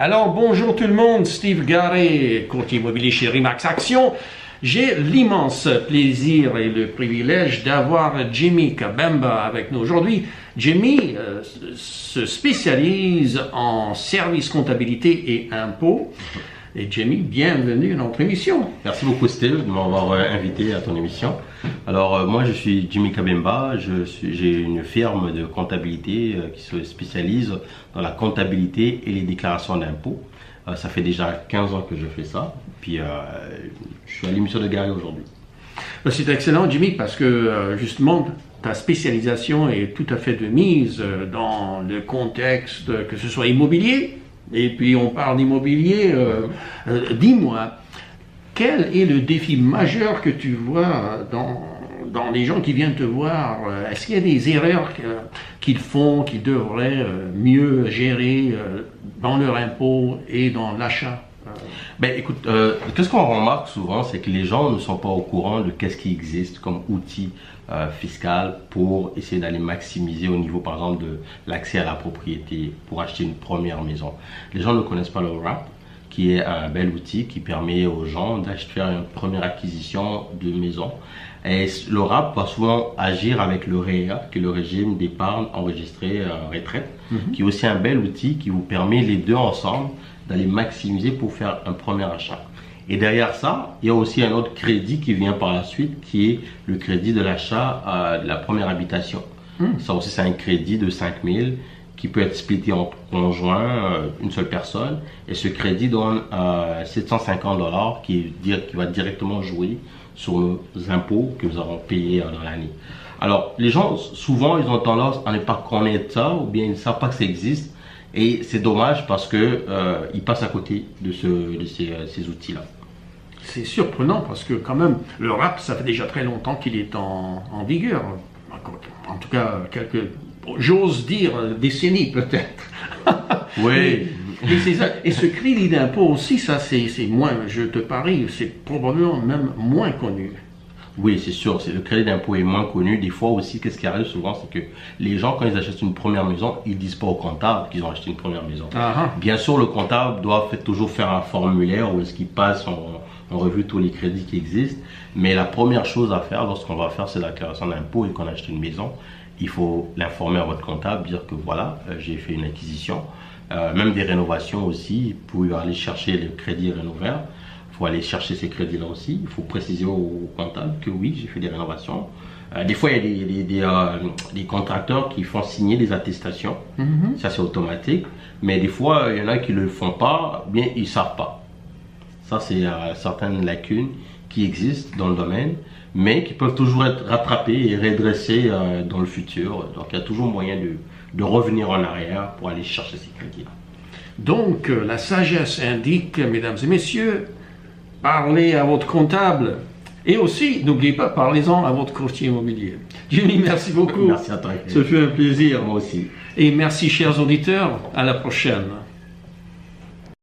Alors, bonjour tout le monde, Steve Garé, courtier immobilier chez Remax Action. J'ai l'immense plaisir et le privilège d'avoir Jimmy Kabemba avec nous aujourd'hui. Jimmy se spécialise en services comptabilité et impôts. Et Jimmy, bienvenue dans notre émission. Merci beaucoup Steve de m'avoir invité à ton émission. Alors moi je suis Jimmy Kabemba, j'ai une firme de comptabilité qui se spécialise dans la comptabilité et les déclarations d'impôts. Ça fait déjà 15 ans que je fais ça, puis je suis à l'émission de Gary aujourd'hui. C'est excellent Jimmy parce que justement ta spécialisation est tout à fait de mise dans le contexte que ce soit immobilier. Et puis on parle d'immobilier, dis-moi, quel est le défi majeur que tu vois dans les gens qui viennent te voir? Est-ce qu'il y a des erreurs qu'ils font, qu'ils devraient mieux gérer dans leur impôt et dans l'achat? Ben écoute, qu'est-ce qu'on remarque souvent, c'est que les gens ne sont pas au courant de qu'est-ce qui existe comme outil fiscal pour essayer d'aller maximiser au niveau par exemple de l'accès à la propriété pour acheter une première maison. Les gens ne connaissent pas le RAP, qui est un bel outil qui permet aux gens d'acheter une première acquisition de maison. Et le RAP va souvent agir avec le REA, qui est le régime d'épargne enregistré retraite, qui est aussi un bel outil qui vous permet les deux ensemble d'aller maximiser pour faire un premier achat. Et derrière ça, il y a aussi un autre crédit qui vient par la suite, qui est le crédit de l'achat de la première habitation. Ça aussi, c'est un crédit de 5 000 qui peut être splitté en conjoint, une seule personne. Et ce crédit donne 750 $ qui va directement jouer sur nos impôts que nous avons payés dans l'année. Alors, les gens, souvent, ils ont tendance à ne pas connaître ça ou bien ils ne savent pas que ça existe. Et c'est dommage parce que ils passent à côté de ces outils-là. C'est surprenant parce que quand même, le RAP, ça fait déjà très longtemps qu'il est en vigueur. En tout cas, j'ose dire, décennies peut-être. Oui. Et ce crédit d'impôt aussi, ça c'est moins, je te parie, c'est probablement même moins connu. Oui, c'est sûr, le crédit d'impôt est moins connu. Des fois aussi, qu'est-ce qui arrive souvent, c'est que les gens, quand ils achètent une première maison, ils ne disent pas au comptable qu'ils ont acheté une première maison. Bien sûr, le comptable doit toujours faire un formulaire où est-ce qu'il passe en revue tous les crédits qui existent. Mais la première chose à faire lorsqu'on va faire cette déclaration d'impôt et qu'on achète une maison, il faut l'informer à votre comptable, dire que voilà, j'ai fait une acquisition. Même des rénovations aussi, pour aller chercher le crédit rénovaire. Il faut aller chercher ces crédits-là aussi. Il faut préciser au comptable que oui, j'ai fait des rénovations. Des fois, il y a des contracteurs qui font signer des attestations. Ça, c'est automatique. Mais des fois, il y en a qui ne le font pas, bien ils ne savent pas. Ça, c'est certaines lacunes qui existent dans le domaine, mais qui peuvent toujours être rattrapées et redressées dans le futur. Donc, il y a toujours moyen de revenir en arrière pour aller chercher ces crédits-là. Donc, la sagesse indique, mesdames et messieurs, parlez à votre comptable et aussi, n'oubliez pas, parlez-en à votre courtier immobilier. Jimmy, merci beaucoup. Merci à toi. Ce fut un plaisir. Moi aussi. Et merci, chers auditeurs. À la prochaine.